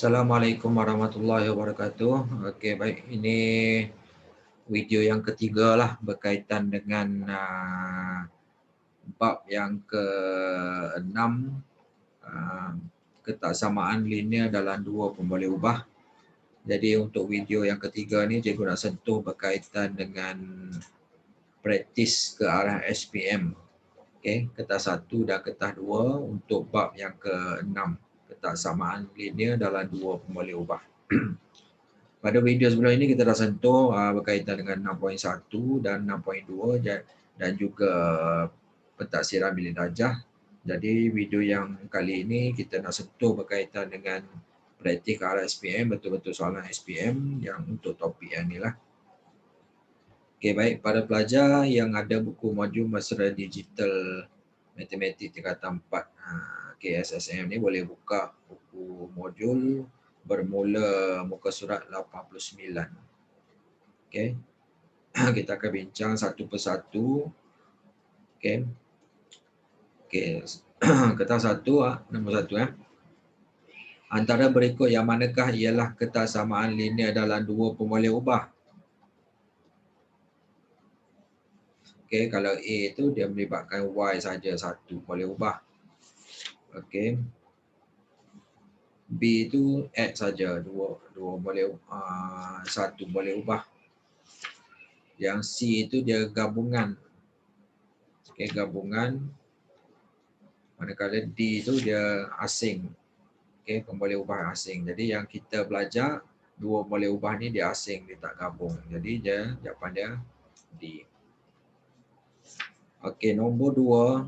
Assalamualaikum warahmatullahi wabarakatuh. Okey, baik. Ini video yang ketiga lah berkaitan dengan bab yang ke-6, ketaksamaan linear dalam dua pemboleh ubah. Jadi untuk video yang ketiga ni cikgu nak sentuh berkaitan dengan praktis ke arah SPM. Okey, ketah 1 dan ketah 2 untuk bab yang ke-6, ketaksamaan linear dalam dua pemboleh ubah. Pada video sebelum ini kita dah sentuh berkaitan dengan 6.1 dan 6.2 dan juga pentaksiran bilik darjah. Jadi video yang kali ini kita nak sentuh berkaitan dengan praktik ke arah SPM, betul-betul soalan SPM yang untuk topik yang ni lah. Okey, baik, pada pelajar yang ada buku modul Mesra Digital Matematik tingkatan 4 KSSM ni boleh buka buku modul bermula muka surat 89. Okey. Kita akan bincang satu persatu. Okey. Okey. Ketah 1, nombor 1 . Antara berikut yang manakah ialah ketaksamaan linear dalam dua pemboleh ubah? Okey, kalau A itu dia melibatkan Y saja satu boleh ubah. Okey. B itu X saja dua boleh satu boleh ubah. Yang C itu dia gabungan. Okey, gabungan. Manakala D itu dia asing. Okey, pemboleh ubah asing. Jadi yang kita belajar dua boleh ubah ni dia asing, dia tak gabung. Jadi dia jawapan dia D. Okey, nombor 2.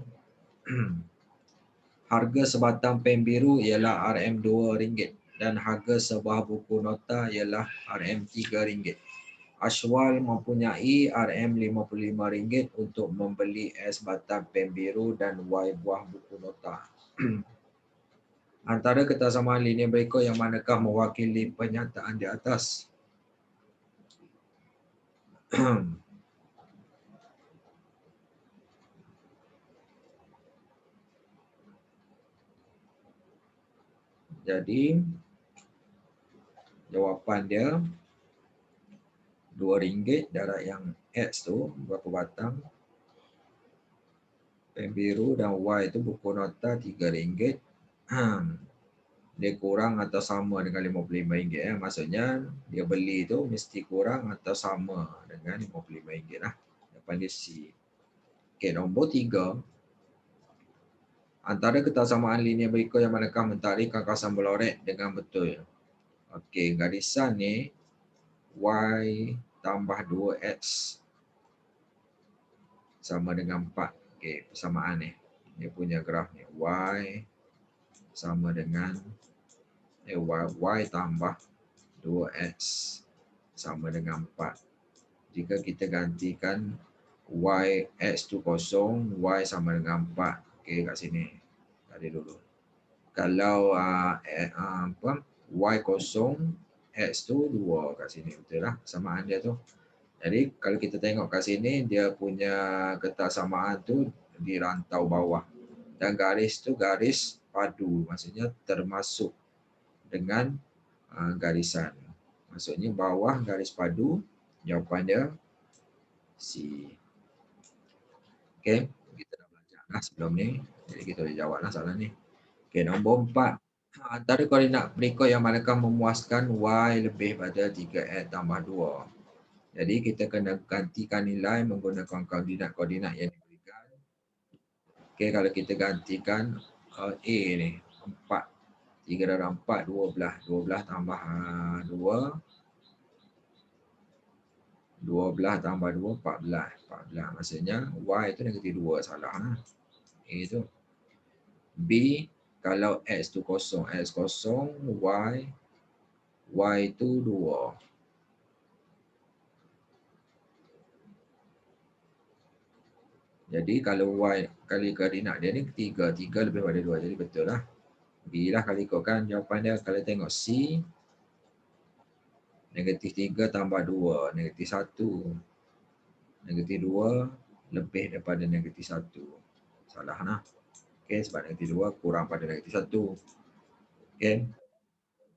Harga sebatang pen biru ialah RM2 dan harga sebuah buku nota ialah RM3. Ashwal mempunyai RM55 untuk membeli S batang pen biru dan Y buah buku nota. Antara ketaksamaan linear berikut yang manakah mewakili pernyataan di atas? Jadi jawapan dia RM2 darab yang X tu berapa batang pen biru dan Y itu buku nota RM3. Dia kurang atau sama dengan RM55 . Maksudnya dia beli tu mesti kurang atau sama dengan RM55 lah. Jawapan dia C. Okey, nombor 3. Antara ketaksamaan linear berikut yang manakah mentarikh kangkasan berlorek dengan betul? Okey, garisan ni Y tambah 2X sama dengan 4. Okey, persamaan ni. Dia punya graf ni. Y sama dengan Y tambah 2X sama dengan 4. Jika kita gantikan Y, X tu kosong, Y sama dengan 4. Okey, kat sini. Tadi dulu. Kalau Y kosong, X tu 2 kat sini. Betul lah persamaan dia tu. Jadi kalau kita tengok kat sini, dia punya ketaksamaan tu di rantau bawah. Dan garis tu garis padu. Maksudnya termasuk dengan garisan. Maksudnya bawah garis padu, jawapan dia C. Okey, kita dah belajar lah sebelum ni. Jadi kita boleh jawab lah soalan ni. Okey, nombor 4. Antara koordinat berikut yang manakah memuaskan Y lebih pada 3X tambah 2. Jadi kita kena gantikan nilai menggunakan koordinat yang diberikan. Okey, kalau kita gantikan A ni, 4. 3 darab 4, 12. 12 tambah 2. 12 tambah 2, 14. 14. Maksudnya Y itu negatif 2. Salah lah. A tu. B, kalau X tu kosong. X kosong, Y itu 2. Jadi kalau Y kali koordinat dia ni 3. 3 lebih pada 2. Jadi betul lah. B lah kalau ikutkan jawapan dia. Kalau tengok C, negatif 3 tambah 2. Negatif 1. Negatif 2 lebih daripada negatif 1. Salah lah. Okey, sebab negatif 2 kurang pada negatif 1. Okey.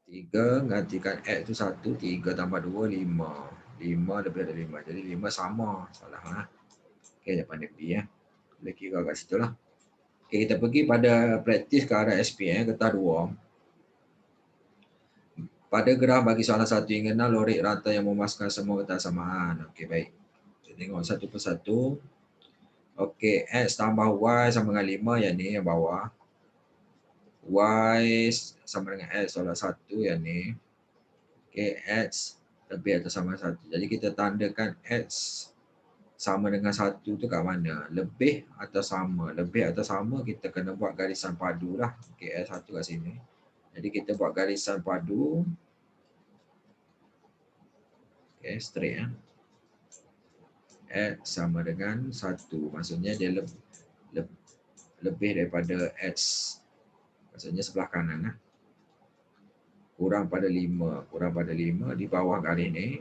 3 gantikan X tu 1, 3 tambah 2, 5. 5 lebih dari 5. Jadi 5 sama. Salah lah. Okey, jawapan dia B ya. Boleh kira kat situ lah. Okey, kita pergi pada praktis ke arah SPM, getah 2. Pada graf bagi soalan 1 hingga 6, lorik rantai yang memuaskan semua getah samaan. Okey, baik. Kita tengok satu persatu. Okey, X tambah Y sama dengan 5 yang ni yang bawah. Y sama dengan X soalan 1 yang ni. Okey, X lebih atau sama 1. Jadi kita tandakan X sama dengan 1 tu kat mana? Lebih atau sama? Lebih atau sama kita kena buat garisan padu lah. Okey, X1 kat sini. Jadi kita buat garisan padu. Okey, straight ya. X sama dengan 1. Maksudnya dia lebih daripada X. Maksudnya sebelah kanan lah. Kurang pada 5. Kurang pada 5 di bawah garis ni.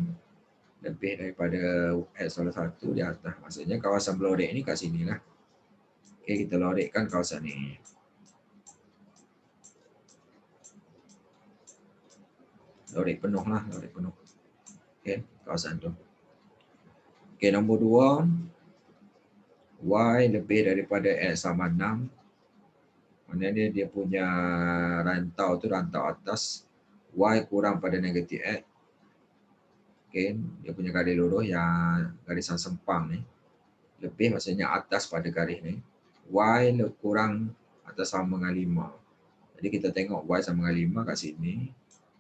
Lebih daripada X soalan 1 di atas. Maksudnya kawasan belorik ni kat sini lah. Okey, kita lorikkan kawasan ni. Lorik penuh lah, lorik penuh. Okey, kawasan tu. Okey, nombor 2. Y lebih daripada X sama 6. Maknanya dia punya rantau tu rantau atas. Y kurang pada negatif X. Okey, dia punya garis lurus yang garisan sempang ni. Lebih maksudnya atas pada garis ni. Y kurang atau sama dengan 5. Jadi kita tengok Y sama dengan 5 kat sini.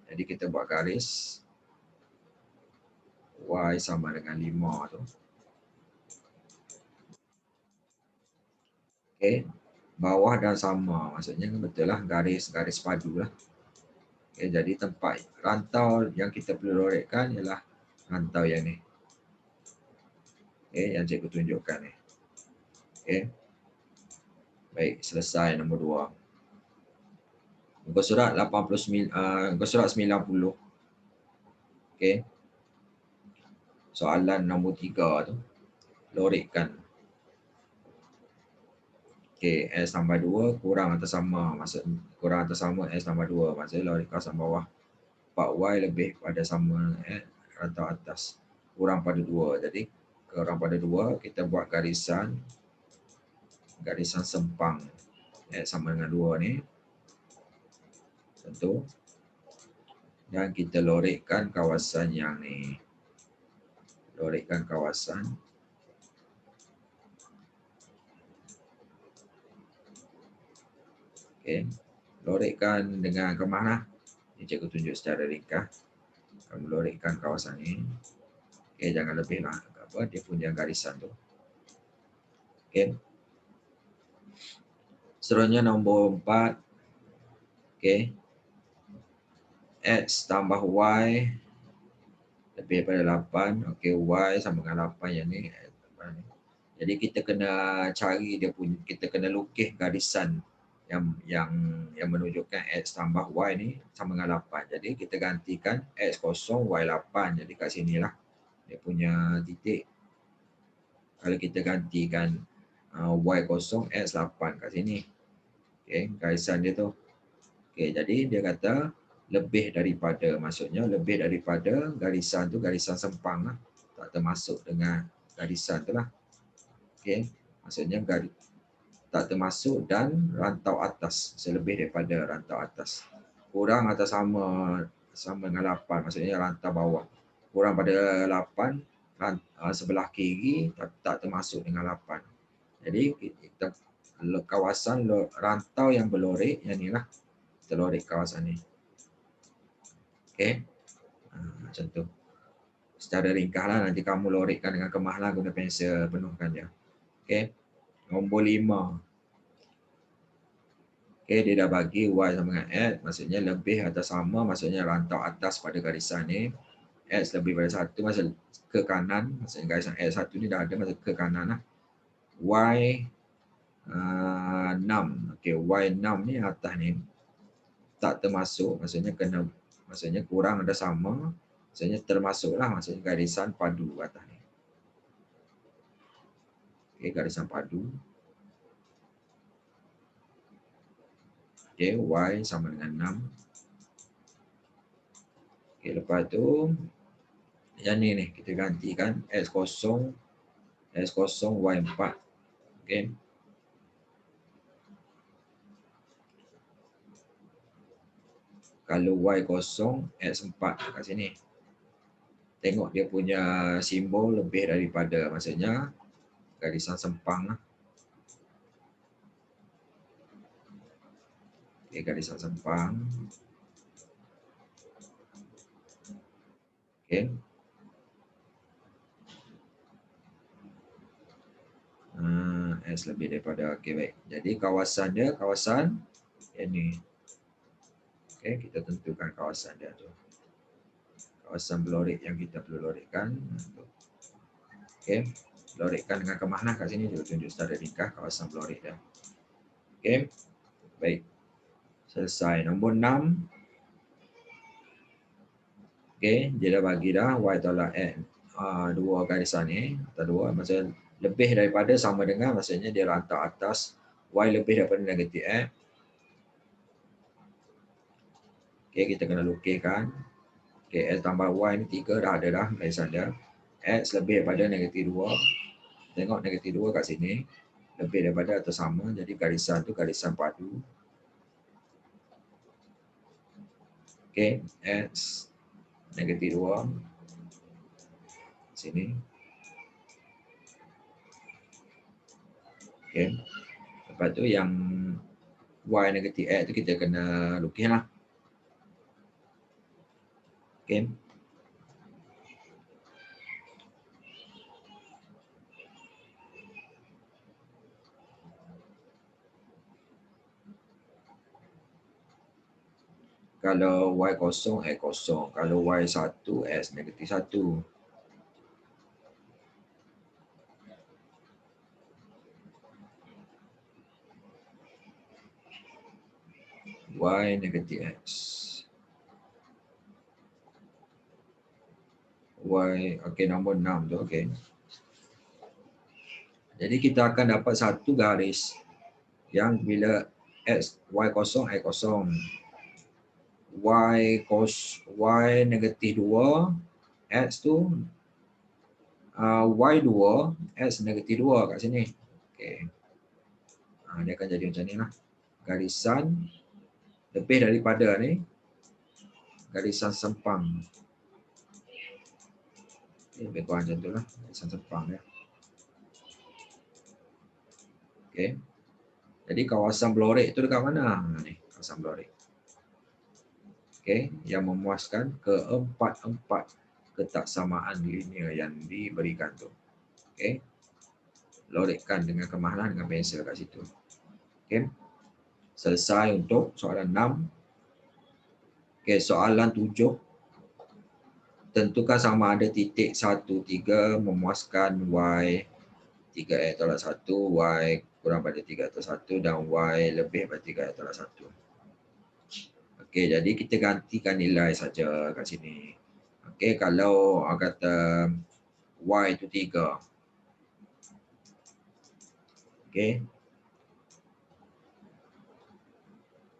Jadi kita buat garis. Y sama dengan 5 tu. Okey, bawah dan sama. Maksudnya betul lah garis padu lah. Okay, jadi tempat rantau yang kita perlu lorikkan ialah rantau yang ni. Okay, yang cikgu tunjukkan ni. Okay. Baik, selesai nombor 2. Muka surat 89, muka surat 90. Okay. Soalan nombor 3 tu. Lorikkan. Okay, S tambah 2 kurang atau sama. Maksud kurang atau sama S tambah 2. Maksudnya lorikkan kawasan bawah. 4Y lebih pada sama rantau atas. Kurang pada 2. Jadi kurang pada 2 kita buat garisan sempang. X sama dengan 2 ni. Tentu. Dan kita lorikkan kawasan yang ni. Lorikkan kawasan. Okey. Lorikkan dengan kemah lah. Ini cikgu tunjuk secara ringkas. Kamu lorikkan kawasan ni. Okey, jangan lebih lah. Apa, dia punya garisan tu. Okey. Seterusnya nombor 4. Okey. X tambah Y lebih daripada 8. Okey, Y sama dengan 8 yang ni. Jadi kita kena cari dia punya, kita kena lukis garisan yang menunjukkan X tambah Y ni sama dengan 8. Jadi kita gantikan X kosong Y 8. Jadi kat sinilah dia punya titik. Kalau kita gantikan Y kosong X 8 kat sini. Okey, garisan dia tu. Okey, jadi dia kata lebih daripada, maksudnya lebih daripada garisan tu, garisan sempang lah. Tak termasuk dengan garisan tu lah. Okey, maksudnya tak termasuk dan rantau atas, selebih daripada rantau atas. Kurang atau sama dengan 8, maksudnya rantau bawah. Kurang pada 8, sebelah kiri tak termasuk dengan 8. Jadi kita kawasan rantau yang berlorik, yang ni lah. Kita lorik kawasan ni. Okey. Macam tu. Secara ringkas lah, nanti kamu lorikkan dengan kemah lah, guna pensel penuhkan dia. Okey. Nombor 5. Okey, dia dah bagi Y sama dengan X, maksudnya lebih atau sama, maksudnya rantau atas pada garisan ni. X lebih pada 1, maksud ke kanan, maksudnya garisan X1 ni dah ada, maksud ke kanan lah. Y 6. Okey, Y 6 ni atas ni tak termasuk, maksudnya kurang ada sama, maksudnya termasuklah, maksudnya garisan padu atas ni. Okey, garisan padu. Okey, Y sama dengan 6. Okey, lepas tu yang ni kita gantikan X0, Y4. Okey. Kalau Y0, X4 kat sini. Tengok dia punya simbol lebih daripada, maksudnya garisan sempang lah. Okey, garisan sempang. Okey. S lebih daripada. Okey, baik. Jadi kawasan dia, kawasan yang ni. Okey, kita tentukan kawasan dia tu. Kawasan belorik yang kita perlu lorikkan. Okey, lorikkan dengan kemah lah kat sini. Dia tunjuk secara ringkas kawasan belorik dia. Okey, baik. Selesai. Nombor 6. Okey, dia dah bagi dah Y tolak X. Dua garisan ni, atau dua, maksudnya lebih daripada sama dengan, maksudnya dia rantak atas Y lebih daripada negatif X. Okey, kita kena lukiskan. Okey, X tambah Y ni 3 dah ada dah garisan dia. X lebih daripada negatif 2. Tengok negatif 2 kat sini. Lebih daripada atau sama, jadi garisan tu garisan padu. Okey, X negatif 2. Sini. Okey. Lepas tu yang Y negatif X tu kita kena lukis lah. Okey. Kalau Y0, X0. Kalau Y1, X negatif 1. Y negatif X. Y, okey, nombor 6 tu, okey. Jadi kita akan dapat satu garis yang bila X, Y0, X0. Y negatif 2, X tu Y2, X negatif 2 kat sini. Okey. Dia akan jadi macam ni lah. Garisan lebih daripada ni, garisan sempang. Lebih kurang macam tu lah, garisan sempang dia. Okey. Jadi kawasan belorik tu dekat mana? Ni, kawasan belorik. Okey, yang memuaskan keempat-empat ketaksamaan linear yang diberikan tu. Okey. Lorikkan dengan kemah lah, dengan pensel kat situ. Okey. Selesai untuk soalan 6. Okey, soalan 7. Tentukan sama ada titik 1, 3 memuaskan Y 3X tolak 1, Y kurang pada 3 atau 1 dan Y lebih pada 3X tolak 1. Okey, jadi kita gantikan nilai saja kat sini. Okey, kalau kata Y itu 3. Okey.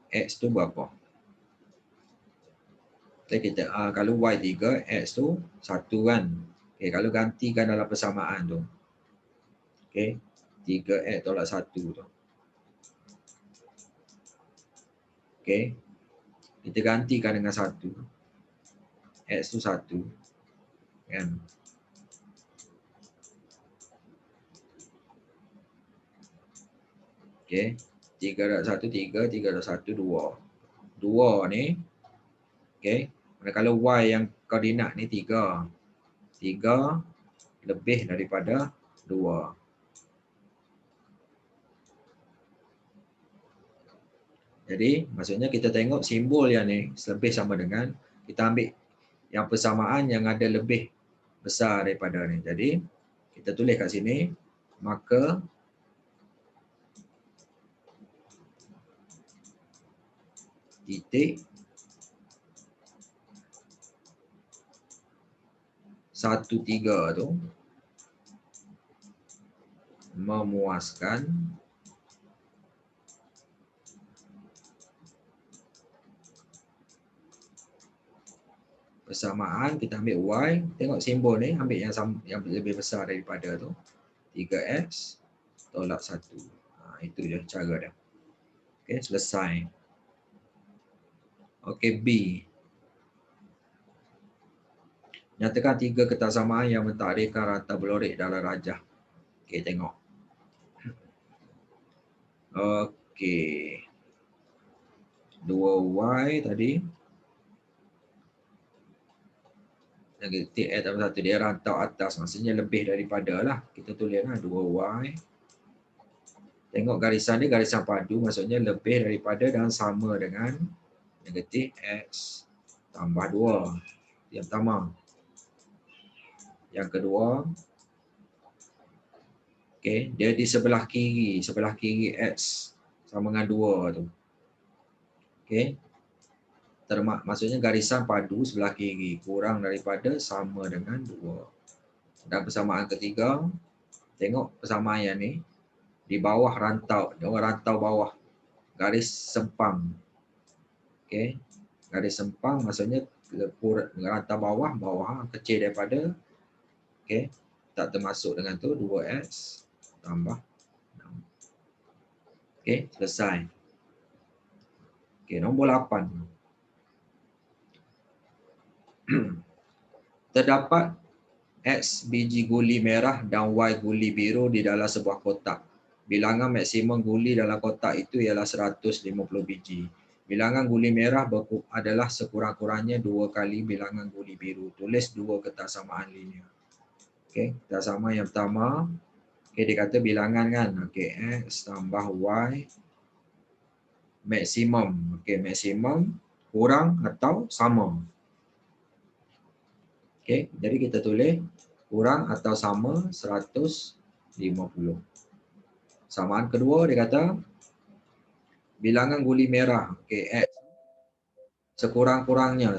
X tu berapa? Kita kalau Y 3, X tu 1 kan. Okey, kalau gantikan dalam persamaan tu. Okey, 3X tolak 1 tu. Okey. Kita gantikan dengan 1. X tu 1. Kan? Okey. 3 darab 1, 3. 3 darab 1, 2. 2 ni. Okey. Kalau Y yang koordinat ni 3. 3 lebih daripada 2. Jadi, maksudnya kita tengok simbol yang ni lebih sama dengan, kita ambil yang persamaan yang ada lebih besar daripada ni. Jadi, kita tulis kat sini, maka titik 1, 3 tu memuaskan Persamaan kita ambil Y, tengok simbol ni, ambil yang lebih besar daripada tu. 3X tolak 1. Itu je cara dia. Okey, selesai. Okey, B. Nyatakan 3 ketaksamaan yang mentakdirkan rantau belorik dalam rajah. Okey, tengok. Okey. 2Y tadi. Negatif X tambah 1, dia rantau atas, maksudnya lebih daripada lah. Kita tulislah 2Y. Tengok garisan dia, garisan padu, maksudnya lebih daripada dan sama dengan negatif X tambah 2. Yang pertama. Yang kedua, okay, dia di sebelah kiri X sama dengan 2 tu. Okay. Maksudnya garisan padu sebelah kiri kurang daripada sama dengan 2. Dan persamaan ketiga, tengok persamaan yang ni di bawah rantau, rantau bawah garis sempang. Okey. Garis sempang maksudnya rantau bawah kecil daripada, okey, tak termasuk dengan tu 2x tambah 6. Okey, selesai. Okey, nombor 8. Terdapat X biji guli merah dan Y guli biru di dalam sebuah kotak. Bilangan maksimum guli dalam kotak itu ialah 150 biji. Bilangan guli merah adalah sekurang-kurangnya 2 kali bilangan guli biru. Tulis 2 ketaksamaan linear. Okey, ketaksamaan yang pertama, okey, dia kata bilangan kan. Okey, X tambah Y maksimum. Okey, maksimum kurang atau sama. Okey, jadi kita tulis kurang atau sama 150. Samaan kedua dia kata bilangan guli merah, okey, X sekurang-kurangnya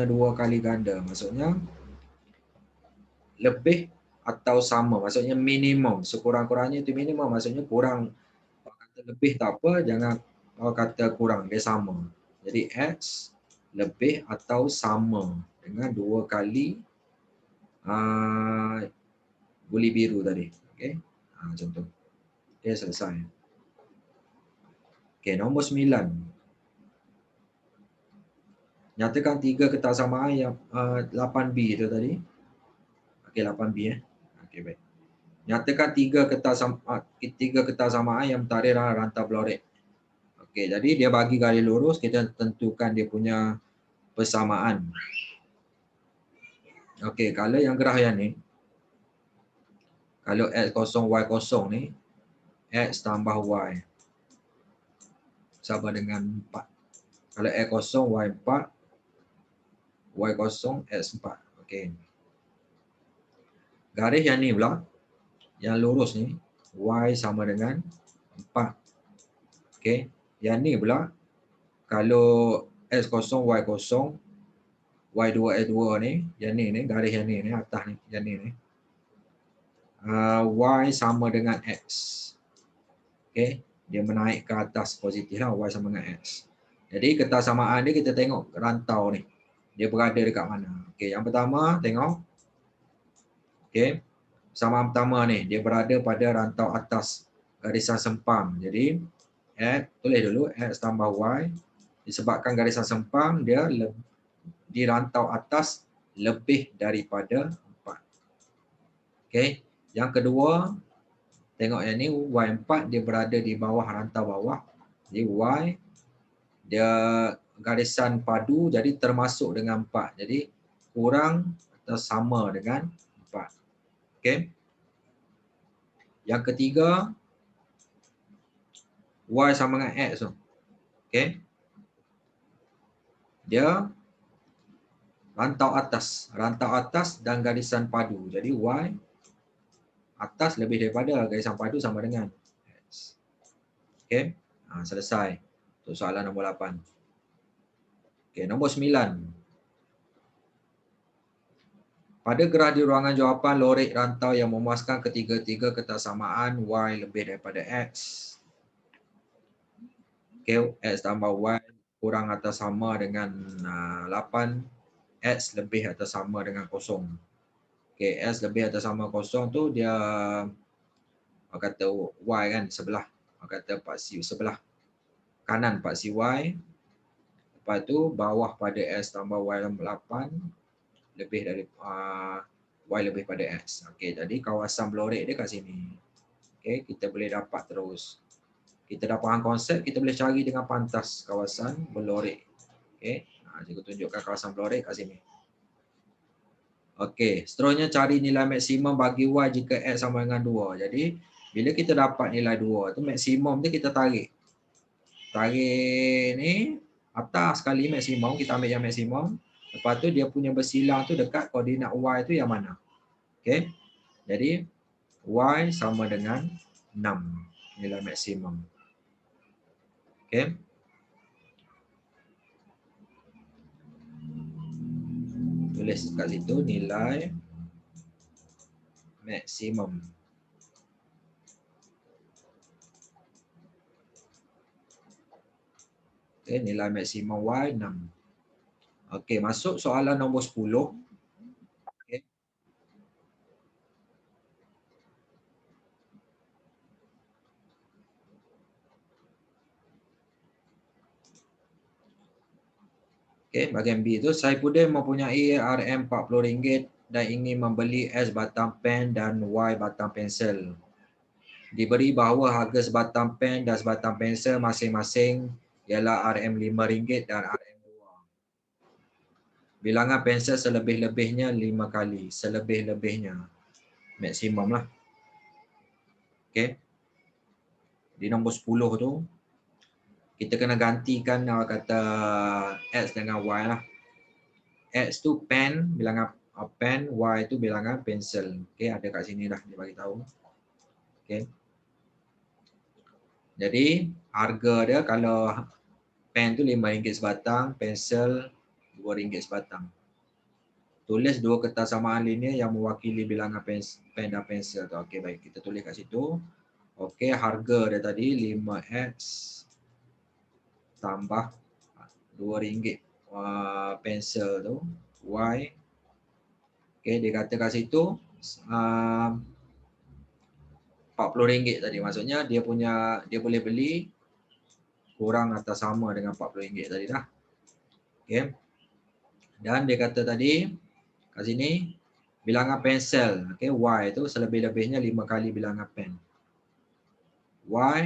2 kali ganda. Maksudnya lebih atau sama, maksudnya minimum. Sekurang-kurangnya itu minimum, maksudnya kurang. Kalau kata lebih tak apa, jangan kalau kata kurang, dia sama. Jadi X lebih atau sama dengan 2 kali guli biru tadi. Okey. Macam tu. Okey, selesai. Okey, nombor 9. Nyatakan 3 ketaksamaan yang 8B itu tadi. Okey, 8B Okey, baik. Nyatakan 3 ketaksamaan yang mentadbir rantau belorik. Okey, jadi dia bagi garis lurus, kita tentukan dia punya persamaan. Okey, kalau yang gerah yang ni, kalau X kosong, Y kosong ni, X tambah Y sama dengan 4. Kalau X kosong, Y 4, Y kosong, X 4. Okey. Garis yang ni pula, yang lurus ni, Y sama dengan 4. Okey. Yang ni pula, kalau X kosong, Y kosong, Y2, X2 ni, yang ni, garis yang ni, atas ni, yang ni. Y sama dengan X. Okey. Dia menaik ke atas positif lah, Y sama dengan X. Jadi ketaksamaan dia kita tengok rantau ni. Dia berada dekat mana. Okey, yang pertama tengok. Okey. Persamaan pertama ni, dia berada pada rantau atas garisan sempang. Jadi X, tulis dulu X tambah Y. Disebabkan garisan sempang, dia di rantau atas lebih daripada 4. Okey. Yang kedua, tengok yang ni, Y4 dia berada di bawah rantau bawah. Jadi Y dia garisan padu, jadi termasuk dengan 4. Jadi kurang atau sama dengan 4. Okey. Yang ketiga, Y sama dengan X tu. Okey. Dia rantau atas dan garisan padu. Jadi Y atas lebih daripada garisan padu sama dengan X. Okey. Selesai untuk soalan nombor 8. Okey, nombor 9. Pada gerah di ruangan jawapan lorik rantau yang memuaskan ketiga-tiga ketaksamaan Y lebih daripada X. Okey, X tambah Y kurang atau sama dengan 8. X lebih atau sama dengan kosong. Okay, X lebih atau sama kosong tu dia kata Y kan sebelah. Kata paksi sebelah kanan paksi Y. Lepas tu bawah pada X tambah Y 8 lebih dari Y lebih pada X. Okay, jadi kawasan berlorek dia kat sini. Okay, kita boleh dapat terus. Kita dah faham konsep, kita boleh cari dengan pantas kawasan berlorek. Okay, cikgu tunjukkan kawasan berlorek kat sini. Okey, seterusnya cari nilai maksimum bagi Y jika X sama dengan 2. Jadi, bila kita dapat nilai 2 tu maksimum tu kita tarik. Tarik ni atas sekali maksimum, kita ambil yang maksimum. Lepas tu dia punya bersilang tu dekat koordinat Y tu yang mana. Okey. Jadi Y sama dengan 6 nilai maksimum. Okey. Tulis kat situ nilai maksimum. Okey, nilai maksimum Y 6. Okey, masuk soalan nombor 10. Okey. Okey, bahagian B tu, Saifuddin mempunyai RM40 dan ingin membeli S batang pen dan Y batang pensel. Diberi bahawa harga sebatang pen dan sebatang pensel masing-masing ialah RM5 dan RM2. Bilangan pensel selebih-lebihnya 5 kali. Selebih-lebihnya. Maksimum lah. Okey. Di nombor 10 tu, kita kena gantikan kata X dengan Y lah. X tu pen, bilangan pen, Y tu bilangan pensel. Okey, ada kat sini dah dia bagi tahu. Okey. Jadi, harga dia kalau pen tu RM5 sebatang, pensel RM2 sebatang. Tulis dua kertas samaan linear yang mewakili bilangan pen dan pensel tu. Okey, baik. Kita tulis kat situ. Okey, harga dia tadi 5X tambah RM2 pensel tu. Y. Okey, dia kata kat situ RM40 tadi. Maksudnya dia boleh beli kurang atau sama dengan RM40 tadi dah. Okey. Dan dia kata tadi kat sini bilangan pensel, okey, Y tu selebih-lebihnya 5 kali bilangan pen. Y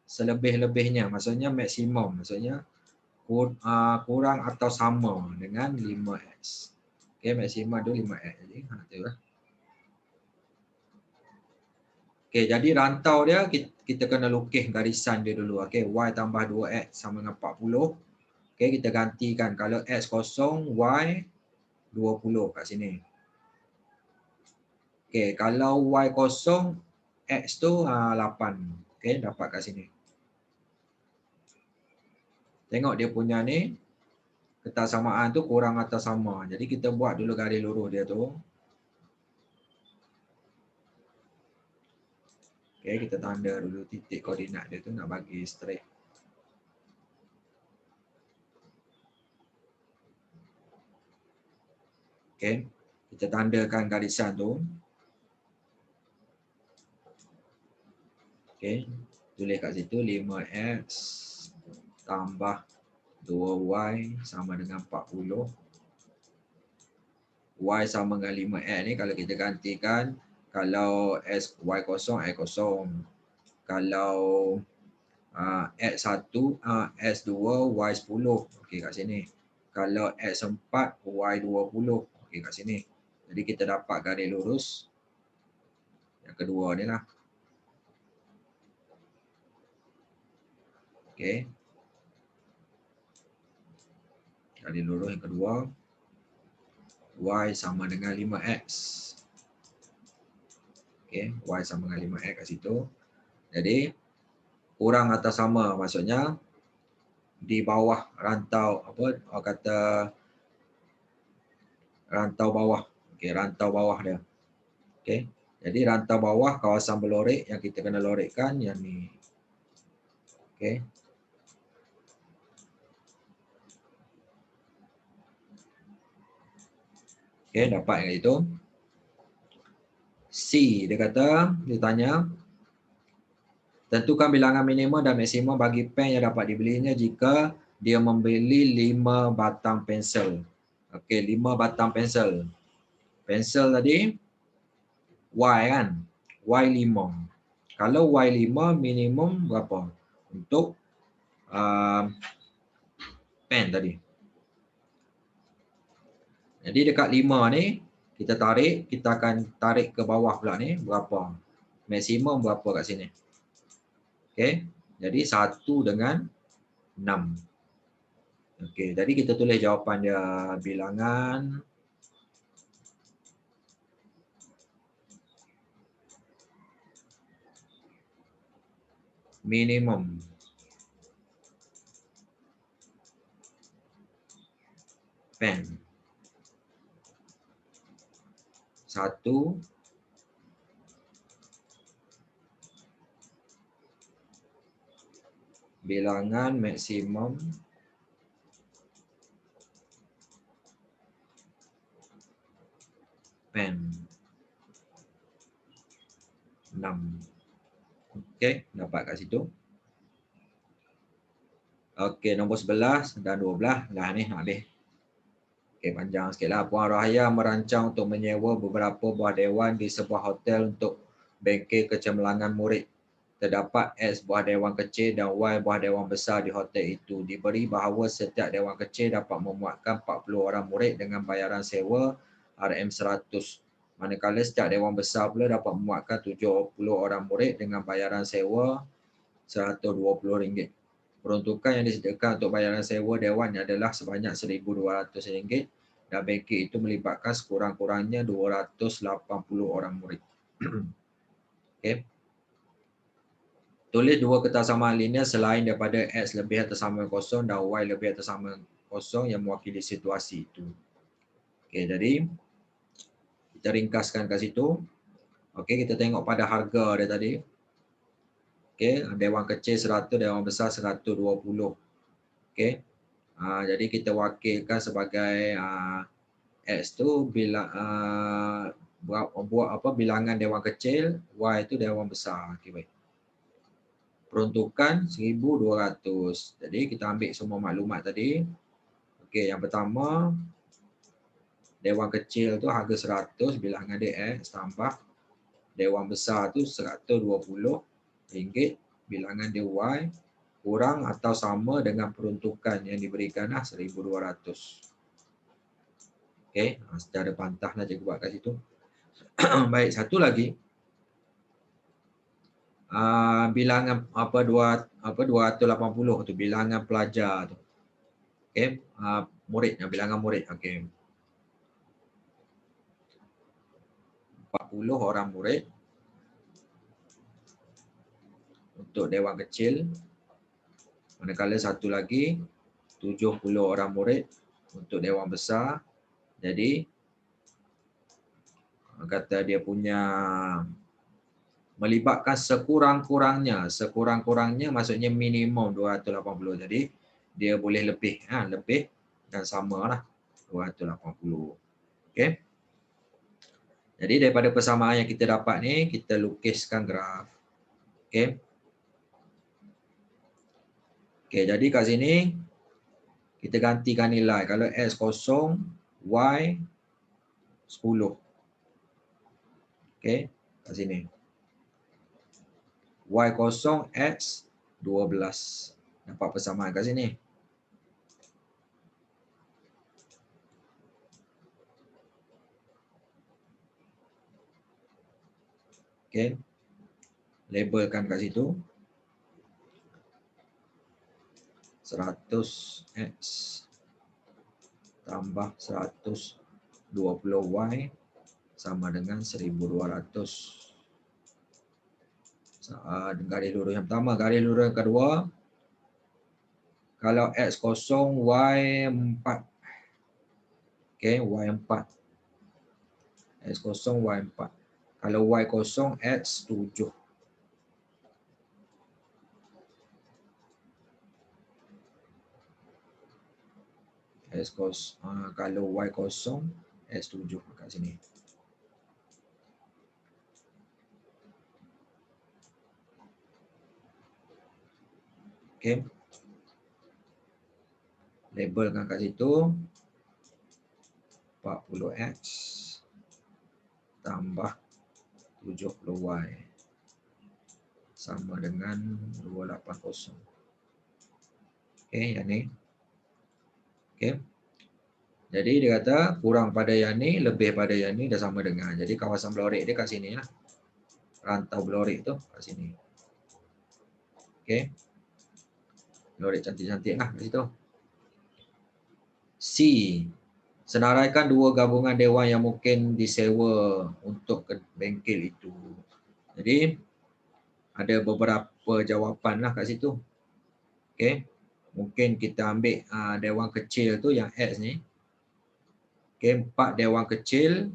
selebih-lebihnya maksudnya maksimum, maksudnya kurang atau sama dengan 5X. Okey, maksimum tu 5X jadi. Tu lah. Okey, jadi rantau dia kita kena lukis garisan dia dulu. Okey, Y tambah 2X sama dengan 40. Okey, kita gantikan. Kalau X kosong, Y 20 kat sini. Okey, kalau Y kosong, X tu 8. Okey, dapat kat sini. Tengok dia punya ni, kertas samaan tu kurang atau sama. Jadi kita buat dulu garis lurus dia tu. Okey, kita tanda dulu titik koordinat dia tu nak bagi straight. Okey, kita tandakan garisan tu. Okey, tulis kat situ 5X tambah 2Y sama dengan 40. Y sama dengan 5X ni kalau kita gantikan, kalau Y kosong, X kosong. Kalau X1, S2, Y10. Okey, kat sini. Kalau X4, Y20. Okey, kat sini. Jadi kita dapat garis lurus yang kedua ni lah. Okey. Garis lurus yang kedua. Y sama dengan 5X. Okey, Y sama dengan 5X kat situ. Jadi, kurang atau sama maksudnya di bawah rantau rantau bawah. Okey, rantau bawah dia. Okey. Jadi rantau bawah kawasan berlorek yang kita kena lorekkan yang ni. Okey. Okey, dapat yang itu. C, dia kata, dia tanya, tentukan bilangan minimum dan maksimum bagi pen yang dapat dibelinya jika dia membeli 5 batang pensel. Okey, 5 batang pensel. Pensel tadi Y kan? Y 5. Kalau Y 5 minimum berapa? Untuk pen tadi. Jadi dekat 5 ni, kita tarik, kita akan tarik ke bawah pula ni, berapa? Maksimum berapa kat sini? Okey, jadi 1 dengan 6. Okey, jadi kita tulis jawapan dia bilangan minimum pen 1 bilangan maksimum pen 6. Okey, dapat kat situ. Okey, nombor 11 dan 12 dah ni nak habis. Okey, panjang sikitlah. Puan Rahaya merancang untuk menyewa beberapa buah dewan di sebuah hotel untuk bengkel kecemerlangan murid. Terdapat X buah dewan kecil dan Y buah dewan besar di hotel itu. Diberi bahawa setiap dewan kecil dapat memuatkan 40 orang murid dengan bayaran sewa RM100. Manakala setiap dewan besar pula dapat memuatkan 70 orang murid dengan bayaran sewa RM120. Peruntukan yang disediakan untuk bayaran sewa dewan adalah sebanyak RM1,200 dan bengkel itu melibatkan sekurang-kurangnya 280 orang murid. Okey. Tulis dua kesamaan linear selain daripada X lebih atau sama dengan kosong dan Y lebih atau sama dengan kosong yang mewakili situasi itu. Okey, jadi kita ringkaskan kat situ. Okey, kita tengok pada harga dia tadi. Okey, dewan kecil 100, dewan besar 120. Okey. Jadi kita wakilkan sebagai X tu bila buat apa bilangan dewan kecil, Y itu dewan besar. Okey, baik. Peruntukan 1,200. Jadi kita ambil semua maklumat tadi. Okey, yang pertama dewan kecil tu harga 100, bilangan dia X tambah dewan besar tu RM120, bilangan dia Y kurang atau sama dengan peruntukan yang diberikan RM1,200. Okey, secara pantahlah cikgu buat kat situ. Baik, satu lagi. Bilangan 280 tu bilangan pelajar tu. Okey, murid, bilangan murid. Okey. 40 orang murid untuk dewan kecil. Manakala satu lagi 70 orang murid untuk dewan besar. Jadi kata dia punya melibatkan sekurang-kurangnya maksudnya minimum 280. Jadi dia boleh lebih, lebih dan samalah 280. Okey. Jadi daripada persamaan yang kita dapat ni, kita lukiskan graf. Okey. Okey, jadi kat sini kita gantikan nilai. Kalau X kosong, Y 10. Okey, kat sini. Y kosong, X 12. Dapat persamaan kat sini. Okey. Labelkan kat situ. 100X tambah 120Y sama dengan 1,200. Garis lurus yang pertama, garis lurus yang kedua. Kalau X kosong, Y 4. Okey, Y 4. X kosong, Y 4. Kalau Y kosong, X 7. Kalau Y kosong, X7 kat sini. Okey. Labelkan kat situ 40X tambah 70Y sama dengan 280. Okey, yang ni. Okey. Jadi dia kata kurang pada yang ni, lebih pada yang ni dah sama dengan. Jadi kawasan belorik dia kat sini lah. Rantau belorik tu kat sini. Okey. Belorik cantik-cantik lah kat situ. C. Senaraikan dua gabungan dewan yang mungkin disewa untuk ke bengkel itu. Jadi ada beberapa jawapan lah kat situ. Okey. Mungkin kita ambil dewan kecil tu yang X ni. Okey, 4 dewan kecil,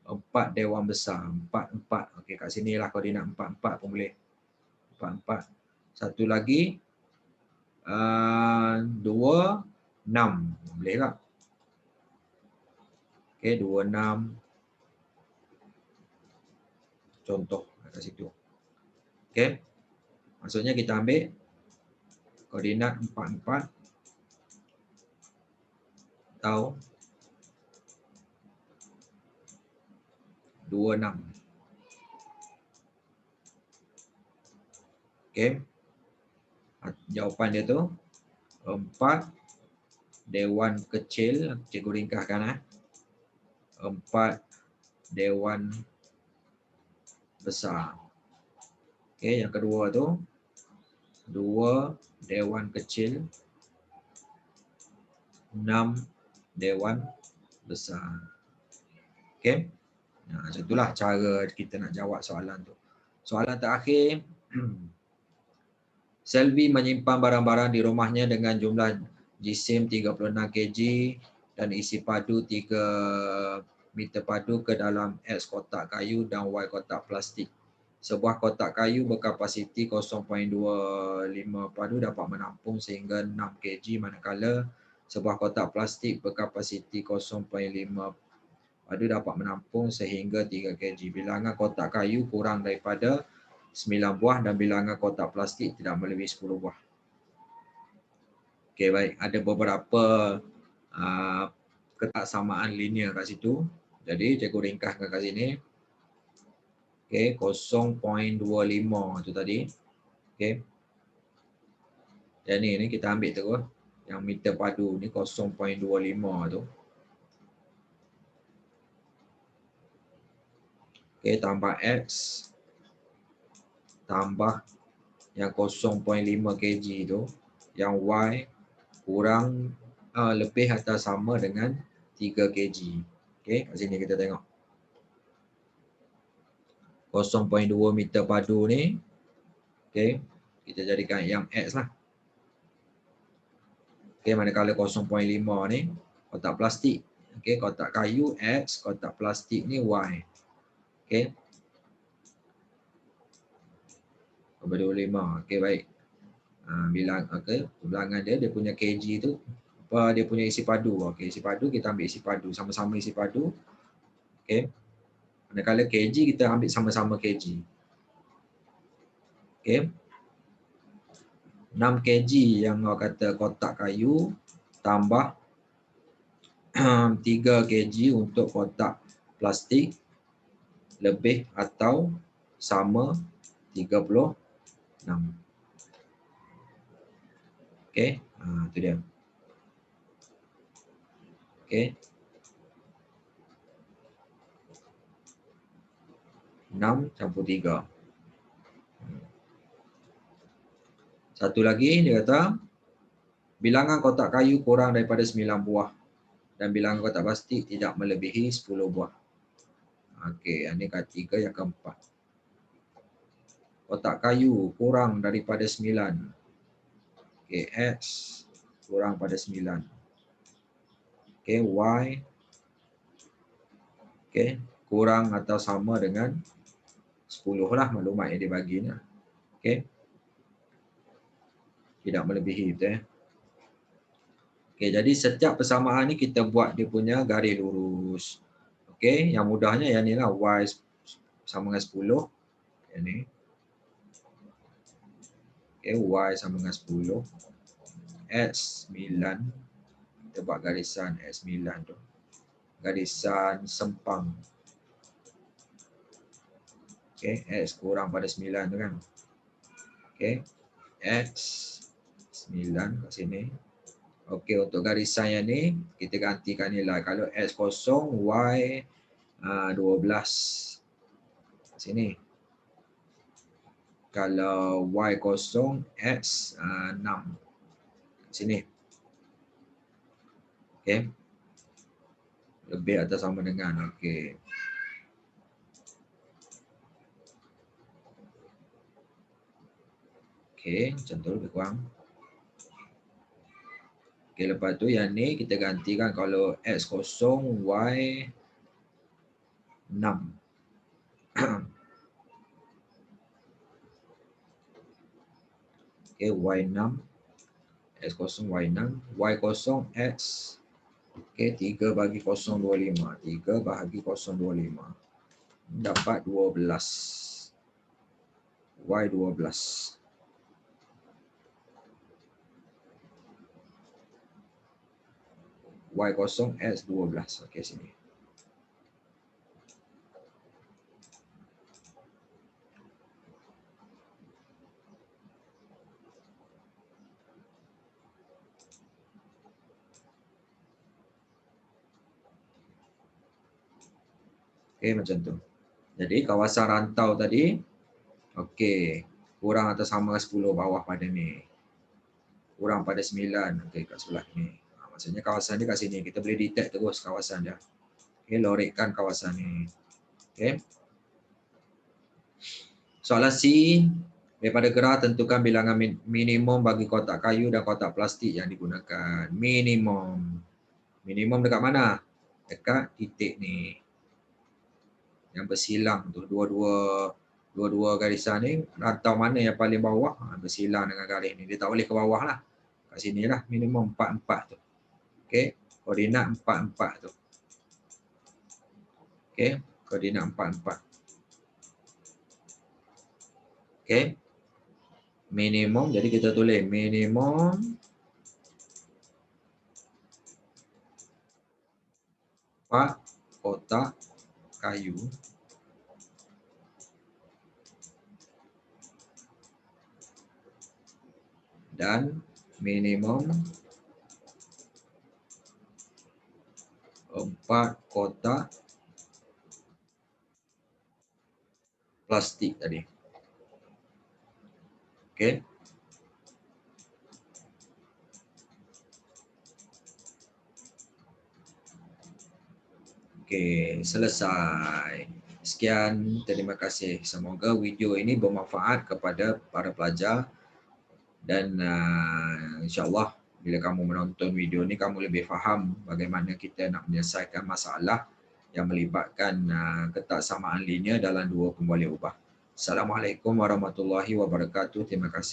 4 dewan besar. 4. Okey, kat sini lah koordinat 4 pun boleh. 4. Satu lagi 2, 6. Boleh tak? Okey, 2, 6. Contoh kat situ. Okey. Maksudnya kita ambil koordinat 4 atau 2, 6. Okey. Jawapan dia tu 4 dewan kecil, cikgu ringkaskan 4 dewan besar. Okey, yang kedua tu 2 dewan kecil, 6 dewan besar. Okey. Nah, macam itulah cara kita nak jawab soalan tu. Soalan terakhir. Selvi menyimpan barang-barang di rumahnya dengan jumlah jisim 36 kg dan isi padu 3 meter padu ke dalam X kotak kayu dan Y kotak plastik. Sebuah kotak kayu berkapasiti 0.25 padu dapat menampung sehingga 6 kg manakala sebuah kotak plastik berkapasiti 0.5 padu dapat menampung sehingga 3 kg. Bilangan kotak kayu kurang daripada 9 buah dan bilangan kotak plastik tidak melebihi 10 buah. Okey, baik. Ada beberapa ketaksamaan linear kat situ. Jadi cikgu ringkaskan kat sini. Okey, 0.25 tu tadi. Okey. Yang ni kita ambil terus. Yang meter padu ni 0.25 tu. Okey, tambah X tambah yang 0.5 kg tu, yang Y kurang lebih atau sama dengan 3 kg. Okey, kat sini kita tengok. 0.2 meter padu ni, okey, kita jadikan yang X lah. Okey, manakala 0.5 ni kotak plastik. Okey, kotak kayu X, kotak plastik ni Y. Okey. 25. Okey, baik. Bilangan dia punya kg tu apa, dia punya isi padu. Okey, isi padu kita ambil isi padu, sama-sama isi padu. Okey. Manakala kg kita ambil sama-sama kg. Okey. 6 kg yang orang kata kotak kayu tambah 3 kg untuk kotak plastik lebih atau sama 36. Okey, itu dia. Okey. 6 campur 3. Satu lagi dia kata bilangan kotak kayu kurang daripada 9 buah dan bilangan kotak plastik tidak melebihi 10 buah. Okey, yang ni ketiga, yang keempat. Kotak kayu kurang daripada 9. Okey, X kurang pada 9. Okey, Y okey, kurang atau sama dengan 10 lah maklumat yang dia bagi ni. Okey. Tidak melebihi, betul ya. Okey, jadi setiap persamaan ni kita buat dia punya garis lurus. Okey, yang mudahnya yang ni lah, y sama dengan 10. Yang ni. Okey, y sama dengan 10. X 9. Kita buat garisan X 9 tu. Garisan sempang. Okey, X kurang pada 9 tu kan. Okey, X 9 kat sini. Okey, untuk garisan yang ni, kita gantikan nilai. Kalau X kosong, Y 12. Kat sini. Kalau Y kosong, X 6. Kat sini. Okey. Lebih atau sama dengan. Okey. Okey, macam tu lebih kurang. Okey, lepas tu yang ni kita gantikan kalau X kosong, Y 6. Okey, Y 6. X kosong, Y 6. Y kosong, X. Okey, 3 bagi 0,25. 3 bahagi 0,25. Dapat 12. Y 12. Y kosong, X 12. Okey, sini. Okey, macam tu. Jadi kawasan rantau tadi, okey, kurang atau sama 10 bawah pada ni. Kurang pada 9, okey, kat sebelah ni. Maksudnya kawasan dia kat sini. Kita boleh detect terus kawasan dia. Okey, lorekkan kawasan ni. Okey. Soalan C, daripada gerah tentukan bilangan minimum bagi kotak kayu dan kotak plastik yang digunakan. Minimum. Minimum dekat mana? Dekat titik ni. Yang bersilang tu, dua-dua garisan ni, rantau mana yang paling bawah bersilang dengan garis ni. Dia tak boleh ke bawah lah. Kat sini lah, minimum 4-4 tu. Okey, koordinat 4-4 tu. Okey, koordinat 4-4. Okey. Minimum, jadi kita tulis minimum 4 kotak kayu dan minimum 4 kotak plastik tadi. Okey. Okey, selesai. Sekian, terima kasih. Semoga video ini bermanfaat kepada para pelajar dan insya-Allah bila kamu menonton video ni kamu lebih faham bagaimana kita nak menyelesaikan masalah yang melibatkan ketaksamaan linear dalam dua pemboleh ubah. Assalamualaikum warahmatullahi wabarakatuh. Terima kasih.